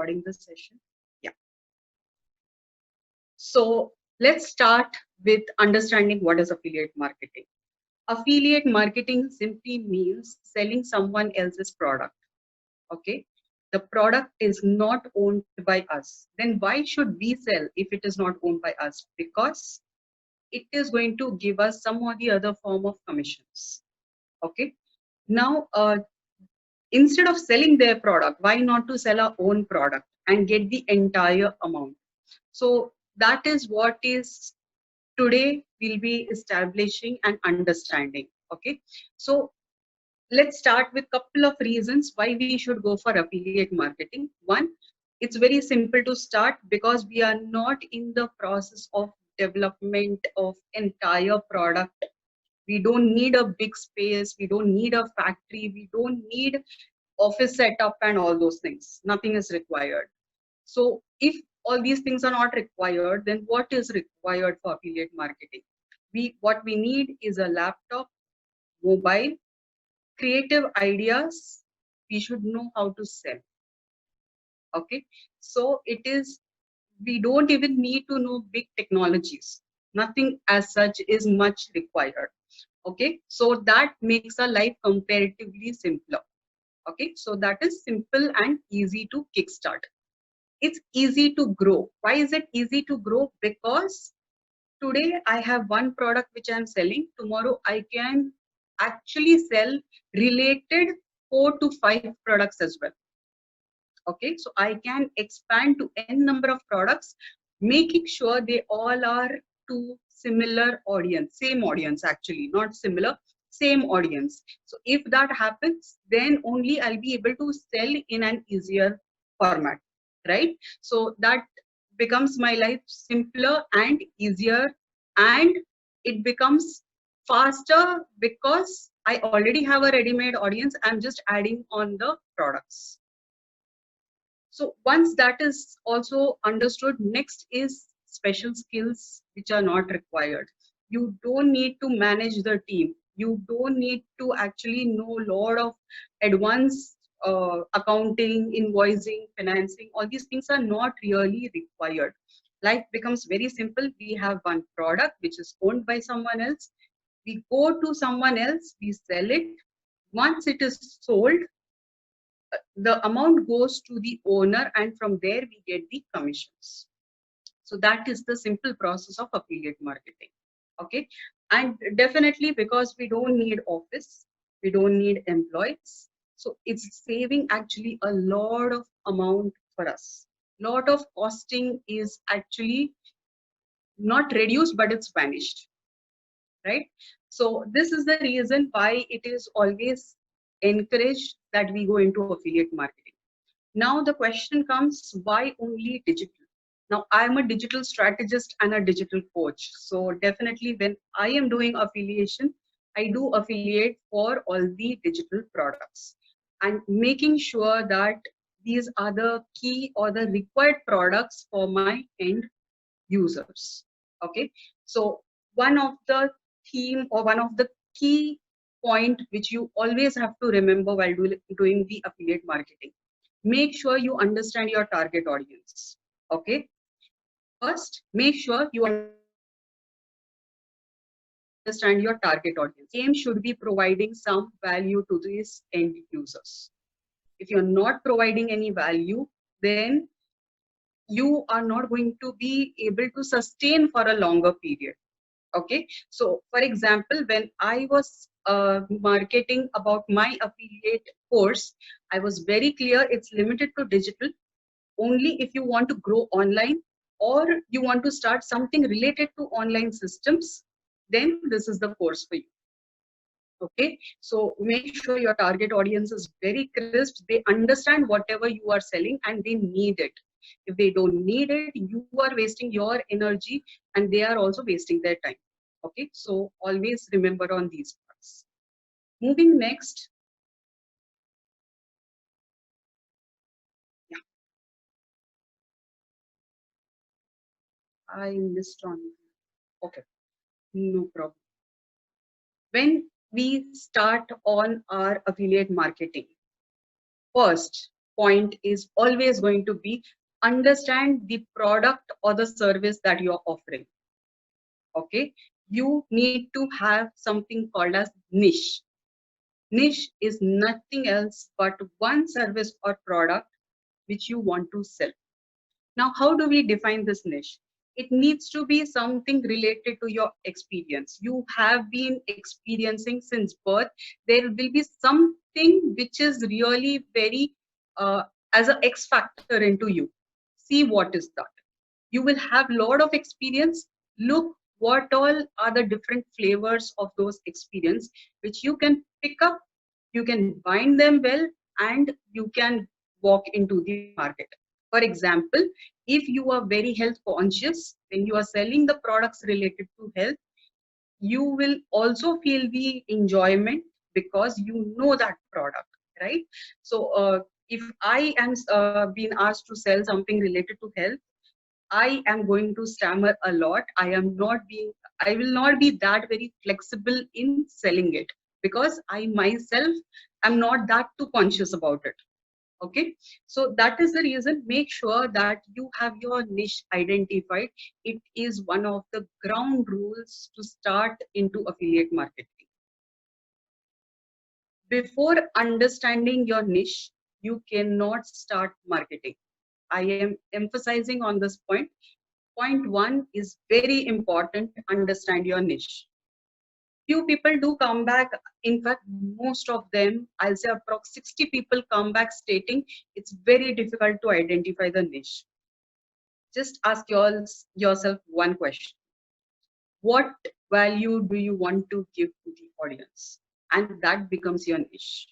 recording the session. Yeah. So let's start with understanding what is affiliate marketing. Affiliate marketing simply means selling someone else's product. Okay. The product is not owned by us. Then why should we sell if it is not owned by us? Because it is going to give us some or the other form of commissions. Okay. Now, instead of selling their product, why not to sell our own product and get the entire amount? So that is what is today we'll be establishing and understanding. Okay. So let's start with a couple of reasons why we should go for affiliate marketing. One, it's very simple to start because we are not in the process of development of entire product. We don't need a big space. We don't need a factory. We don't need office setup and all those things. Nothing is required. So if all these things are not required, then what is required for affiliate marketing? What we need is a laptop, mobile, creative ideas. We should know how to sell. Okay, so it is, we don't even need to know big technologies. Nothing as such is much required. Okay, so that makes our life comparatively simpler. Okay, so that is simple and easy to kickstart. It's easy to grow. Why is it easy to grow? Because today I have one product which I'm selling. Tomorrow I can actually sell related 4 to 5 products as well. Okay, so I can expand to n number of products, making sure they all are to similar audience, same audience actually, not similar, same audience. So if that happens, then only I'll be able to sell in an easier format, right? So that becomes my life simpler and easier, and it becomes faster because I already have a ready-made audience. I'm just adding on the products. So once that is also understood, next is special skills which are not required. You don't need to manage the team. You don't need to actually know a lot of advanced accounting, invoicing, financing. All these things are not really required. Life becomes very simple. We have one product which is owned by someone else. We go to someone else, we sell it. Once it is sold, the amount goes to the owner, and from there we get the commissions. So that is the simple process of affiliate marketing. Okay, and definitely because we don't need office, we don't need employees, so it's saving actually a lot of amount for us. Lot of costing is actually not reduced, but it's vanished, right? So this is the reason why it is always encouraged that we go into affiliate marketing. Now the question comes, why only digital? Now I am a digital strategist and a digital coach. So definitely when I am doing affiliation, I do affiliate for all the digital products and making sure that these are the key or the required products for my end users. Okay, so one of the theme or one of the key point which you always have to remember while doing the affiliate marketing, make sure you understand your target audience. Okay, first make sure you understand your target audience. Aim should be providing some value to these end users. If you're not providing any value, then you are not going to be able to sustain for a longer period. Okay, so for example, when I was marketing about my affiliate course, I was very clear it's limited to digital. Only if you want to grow online or you want to start something related to online systems, then this is the course for you. Okay, so make sure your target audience is very crisp. They understand whatever you are selling and they need it. If they don't need it, you are wasting your energy and they are also wasting their time. Okay, so always remember on these parts. Moving next. Yeah, I missed on. Okay, no problem. When we start on our affiliate marketing, first, point is always going to be understand the product or the service that you are offering. Okay, you need to have something called as niche. Niche is nothing else but one service or product which you want to sell. Now, how do we define this niche? It needs to be something related to your experience. You have been experiencing since birth. There will be something which is really very as an X factor into you. See what is that. You will have a lot of experience. Look what all are the different flavors of those experience which you can pick up, you can bind them well, and you can walk into the market. For example, if you are very health conscious, when you are selling the products related to health, you will also feel the enjoyment because you know that product, right? So if I am being asked to sell something related to health, I am going to stammer a lot. I will not be that very flexible in selling it because I myself am not that too conscious about it. Okay, so that is the reason. Make sure that you have your niche identified. It is one of the ground rules to start into affiliate marketing. Before understanding your niche, you cannot start marketing. I am emphasizing on this point. Point one is very important. Understand your niche. Few people do come back. In fact, most of them, I'll say approx 60 people come back stating it's very difficult to identify the niche. Just ask yourself one question. What value do you want to give to the audience? And that becomes your niche.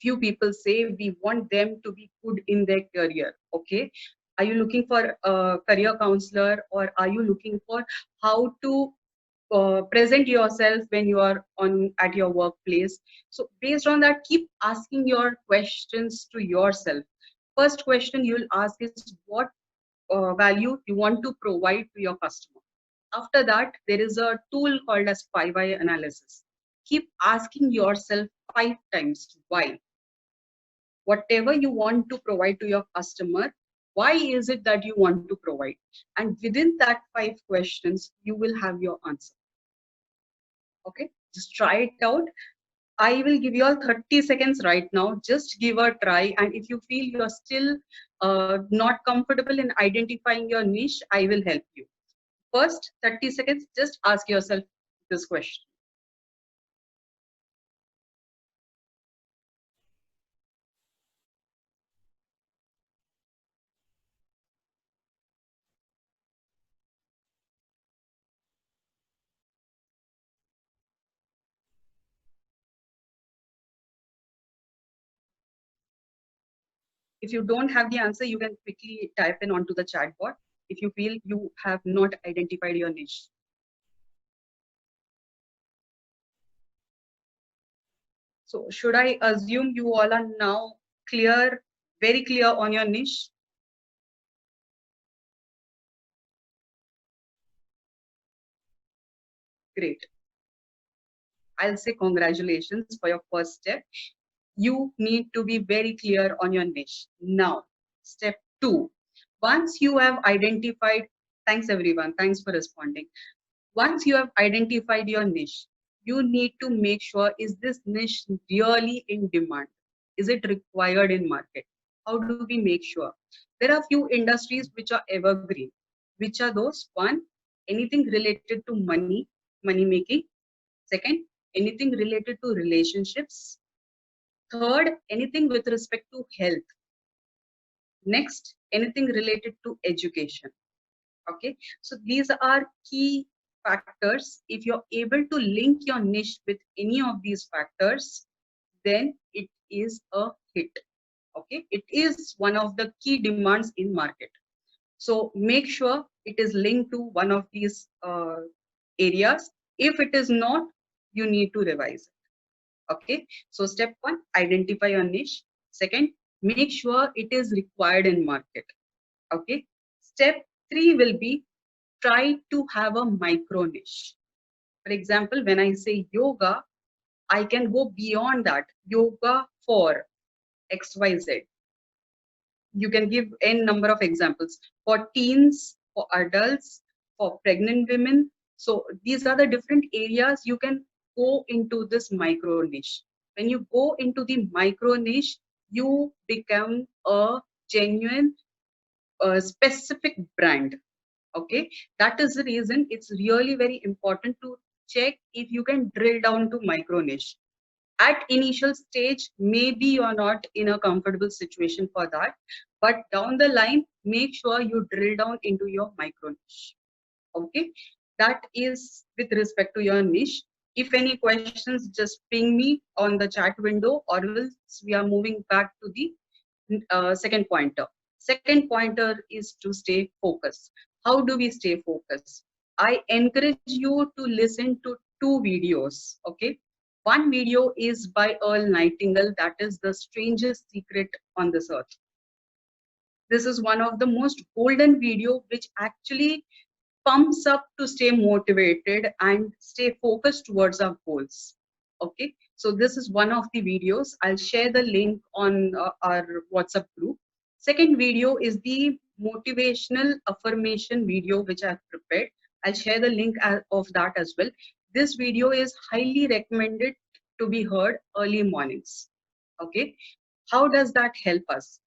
Few people say we want them to be good in their career. Okay, are you looking for a career counselor, or are you looking for how to present yourself when you are on at your workplace? So based on that, keep asking your questions to yourself. First question you will ask is what value you want to provide to your customer. After that, there is a tool called as 5 Why analysis. Keep asking yourself 5 times why. Whatever you want to provide to your customer, why is it that you want to provide? And within that 5 questions, you will have your answer. Okay, just try it out. I will give you all 30 seconds right now. Just give a try. And if you feel you're still not comfortable in identifying your niche, I will help you. First 30 seconds, just ask yourself this question. If you don't have the answer, you can quickly type in onto the chat bot if you feel you have not identified your niche. So should I assume you all are now clear, very clear on your niche? Great. I'll say congratulations for your first step. You need to be very clear on your niche. Now, step 2. Once you have identified, thanks everyone, thanks for responding. Once you have identified your niche, you need to make sure, is this niche really in demand? Is it required in market? How do we make sure? There are few industries which are evergreen. Which are those? One, anything related to money, money making. Second, anything related to relationships. Third, anything with respect to health. Next, anything related to education. Okay, so these are key factors. If you're able to link your niche with any of these factors, then it is a hit. Okay, it is one of the key demands in market. So make sure it is linked to one of these areas. If it is not, you need to revise it. Okay, so step 1, identify your niche. Second, make sure it is required in market. Okay, step 3 will be try to have a micro niche. For example, when I say yoga, I can go beyond that. Yoga for XYZ. you can give n number of examples for teens, for adults, for pregnant women. So these are the different areas you can go into this micro niche. When you go into the micro niche, you become a genuine, specific brand. Okay, that is the reason it's really very important to check if you can drill down to micro niche. At initial stage, maybe you are not in a comfortable situation for that, but down the line, make sure you drill down into your micro niche. Okay, that is with respect to your niche. If any questions, just ping me on the chat window, or else we are moving back to the second pointer. Second pointer is to stay focused. How do we stay focused? I encourage you to listen to two videos. Okay, one video is by Earl Nightingale, that is The Strangest Secret on this Earth. This is one of the most golden video which actually pumps up to stay motivated and stay focused towards our goals. Okay, so this is one of the videos. I'll share the link on our WhatsApp group. Second video is the motivational affirmation video which I've prepared. I'll share the link of that as well. This video is highly recommended to be heard early mornings. Okay, how does that help us?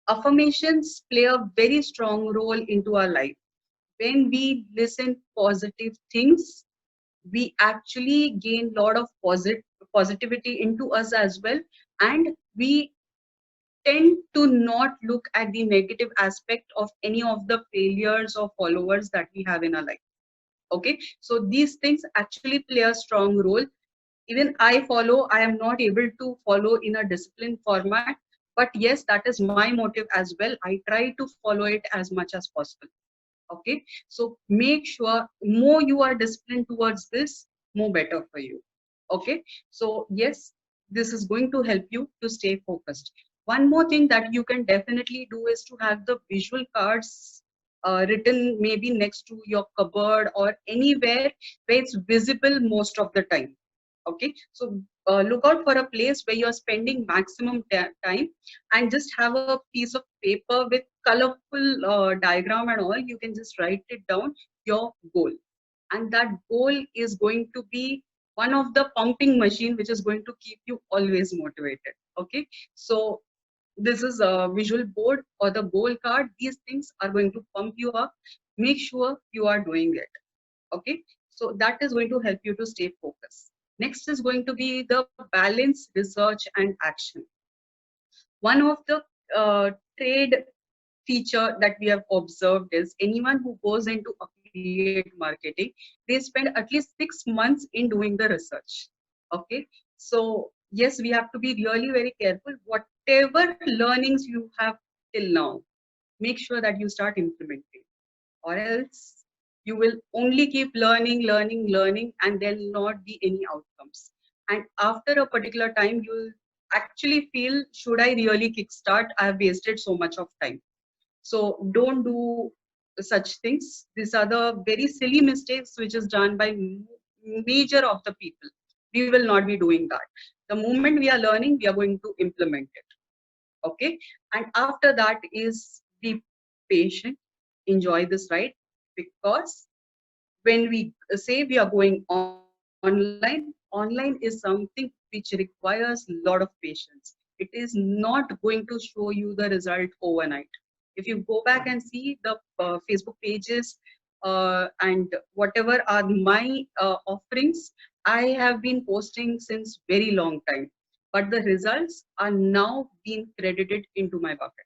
Affirmations play a very strong role into our life. When we listen positive things, we actually gain a lot of positivity into us as well, and we tend to not look at the negative aspect of any of the failures or followers that we have in our life. Okay, so these things actually play a strong role. Even I am not able to follow in a disciplined format, but yes, that is my motive as well. I try to follow it as much as possible. Okay, so make sure more you are disciplined towards this, more better for you. Okay, so yes, this is going to help you to stay focused. One more thing that you can definitely do is to have the visual cards written maybe next to your cupboard or anywhere where it's visible most of the time. Okay, so look out for a place where you're spending maximum time, and just have a piece of paper with colorful diagram and all. You can just write it down, your goal, and that goal is going to be one of the pumping machine which is going to keep you always motivated. Okay, so this is a visual board or the goal card. These things are going to pump you up. Make sure you are doing it. Okay, so that is going to help you to stay focused. Next is going to be the balance, research and action. One of the trade feature that we have observed is anyone who goes into affiliate marketing, they spend at least 6 months in doing the research. Okay, so yes, we have to be really very careful. Whatever learnings you have till now, make sure that you start implementing, or else you will only keep learning, and there will not be any outcomes. And after a particular time, you'll actually feel, should I really kickstart? I've wasted so much of time. So don't do such things. These are the very silly mistakes which is done by major of the people. We will not be doing that. The moment we are learning, we are going to implement it. Okay, and after that is be patient, enjoy this ride, because when we say we are going online is something which requires a lot of patience. It is not going to show you the result overnight. If you go back and see the Facebook pages and whatever are my offerings, I have been posting since very long time, but the results are now being credited into my bucket.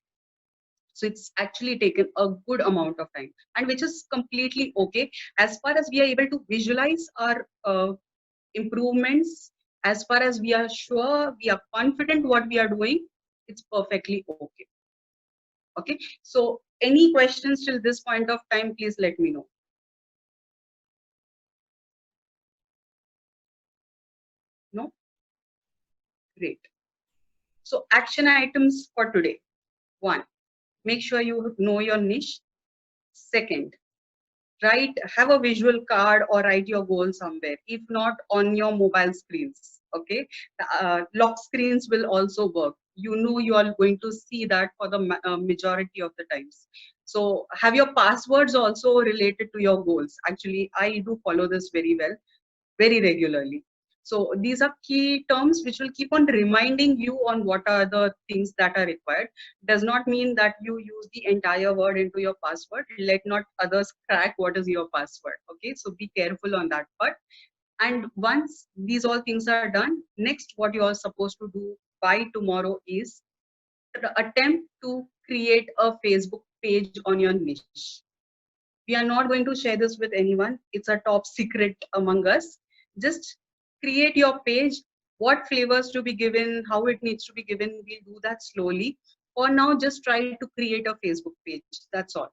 So it's actually taken a good amount of time, and which is completely okay. As far as we are able to visualize our improvements, as far as we are sure, we are confident what we are doing, it's perfectly okay. Okay, so any questions till this point of time, please let me know. No? Great. So action items for today. One, make sure you know your niche. Second, have a visual card or write your goal somewhere, if not on your mobile screens. Okay, lock screens will also work. you know you are going to see that for the majority of the times. So have your passwords also related to your goals. Actually, I do follow this very well, very regularly. So these are key terms which will keep on reminding you on what are the things that are required. Does not mean that you use the entire word into your password. Let not others crack what is your password. Okay, so be careful on that part. And once these all things are done, next what you are supposed to do by tomorrow is attempt to create a Facebook page on your niche. We are not going to share this with anyone. It's a top secret among us. Just create your page, what flavors to be given, how it needs to be given. We'll do that slowly. For now, just try to create a Facebook page. That's all.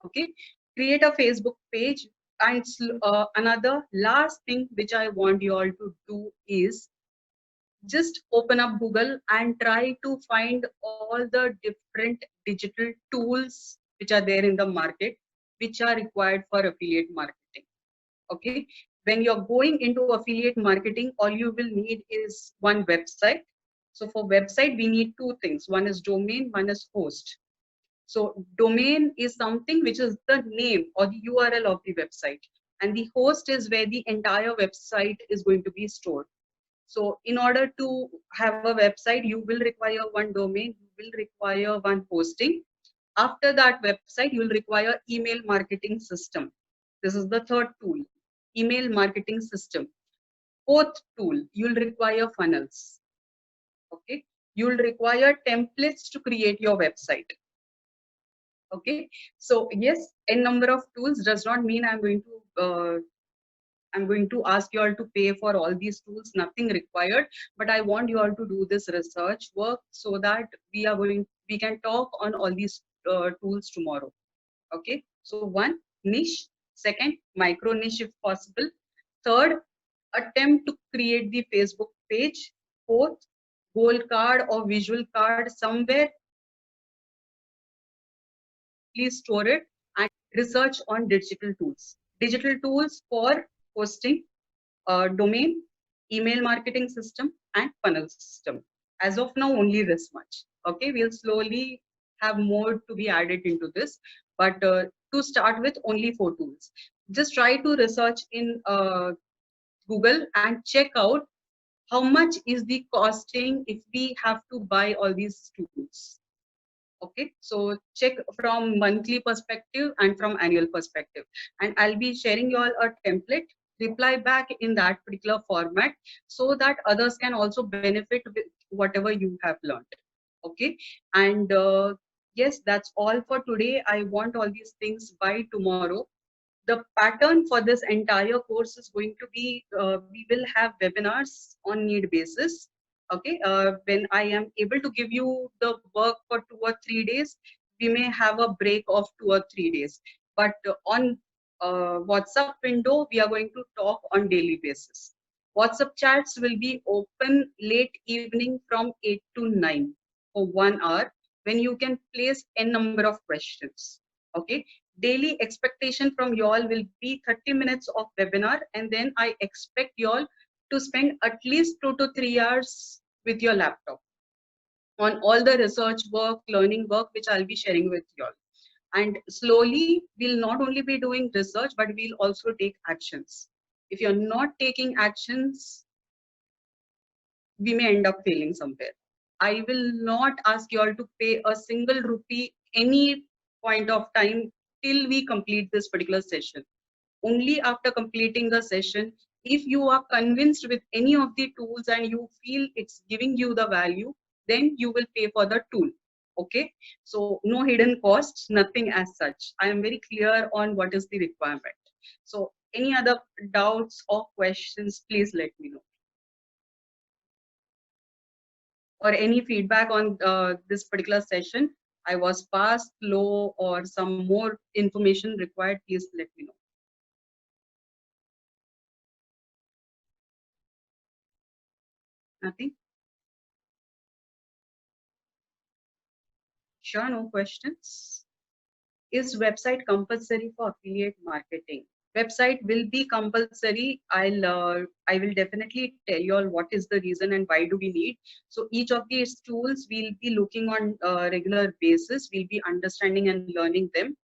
Okay. Create a Facebook page. And another last thing which I want you all to do is just open up Google and try to find all the different digital tools which are there in the market, which are required for affiliate marketing. Okay. When you're going into affiliate marketing, all you will need is one website. So for website, we need two things. One is domain, one is host. So domain is something which is the name or the URL of the website. And the host is where the entire website is going to be stored. So in order to have a website, you will require one domain, you will require one hosting. After that website, you will require email marketing system. This is the third tool, email marketing system. Fourth tool, you'll require funnels. Okay. You'll require templates to create your website. Okay. So yes, a number of tools does not mean I'm going to ask you all to pay for all these tools, nothing required, but I want you all to do this research work so that we can talk on all these tools tomorrow. Okay. So one, niche. Second, micro niche if possible. Third, attempt to create the Facebook page. Fourth, goal card or visual card somewhere. Please store it and research on digital tools. Digital tools for hosting, domain, email marketing system, and funnel system. As of now, only this much. Okay, we'll slowly have more to be added into this, but to start with, only four tools. Just try to research in Google and check out how much is the costing if we have to buy all these tools. Okay, so check from monthly perspective and from annual perspective, and I'll be sharing you all a template. Reply back in that particular format so that others can also benefit with whatever you have learned. Okay, and yes, that's all for today. I want all these things by tomorrow. The pattern for this entire course is going to be we will have webinars on need basis. Okay, when I am able to give you the work for 2 or 3 days, we may have a break of 2 or 3 days, but on WhatsApp window we are going to talk on daily basis. WhatsApp chats will be open late evening from 8 to 9 for 1 hour, when you can place n number of questions. Okay, daily expectation from y'all will be 30 minutes of webinar, and then I expect y'all to spend at least 2 to 3 hours with your laptop on all the research work, learning work, which I'll be sharing with y'all. And slowly, we'll not only be doing research, but we'll also take actions. If you're not taking actions, we may end up failing somewhere. I will not ask you all to pay a single rupee any point of time till we complete this particular session. Only after completing the session, if you are convinced with any of the tools and you feel it's giving you the value, then you will pay for the tool. Okay, so no hidden costs, nothing as such. I am very clear on what is the requirement. So any other doubts or questions, please let me know. Or any feedback on this particular session, I was fast, slow, or some more information required, please let me know. Nothing? Sure, no questions. Is website compulsory for affiliate marketing? Website will be compulsory. I will definitely tell you all what is the reason and why do we need. So each of these tools we'll be looking on a regular basis. We'll be understanding and learning them.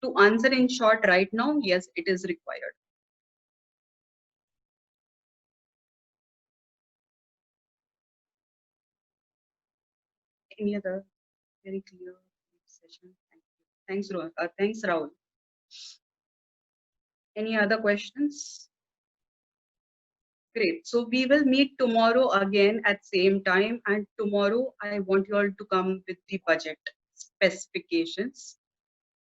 To answer in short right now, yes, it is required. Any other very clear session? Thank you. Thanks, Rahul. Any other questions? Great. So we will meet tomorrow again at same time. And tomorrow I want you all to come with the budget specifications.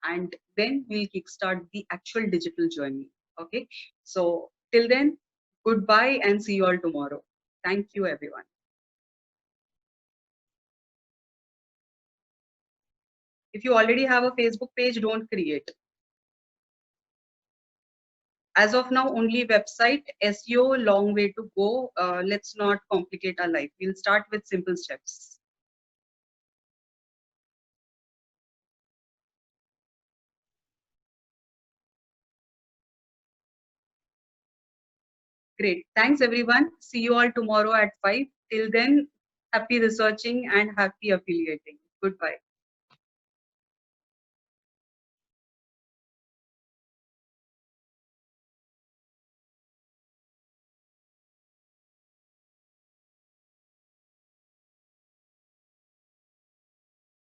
And then we'll kickstart the actual digital journey. Okay. So till then, goodbye and see you all tomorrow. Thank you, everyone. If you already have a Facebook page, don't create. As of now, only website. SEO, long way to go. Let's not complicate our life. We'll start with simple steps. Great. Thanks, everyone. See you all tomorrow at 5. Till then, happy researching and happy affiliating. Goodbye.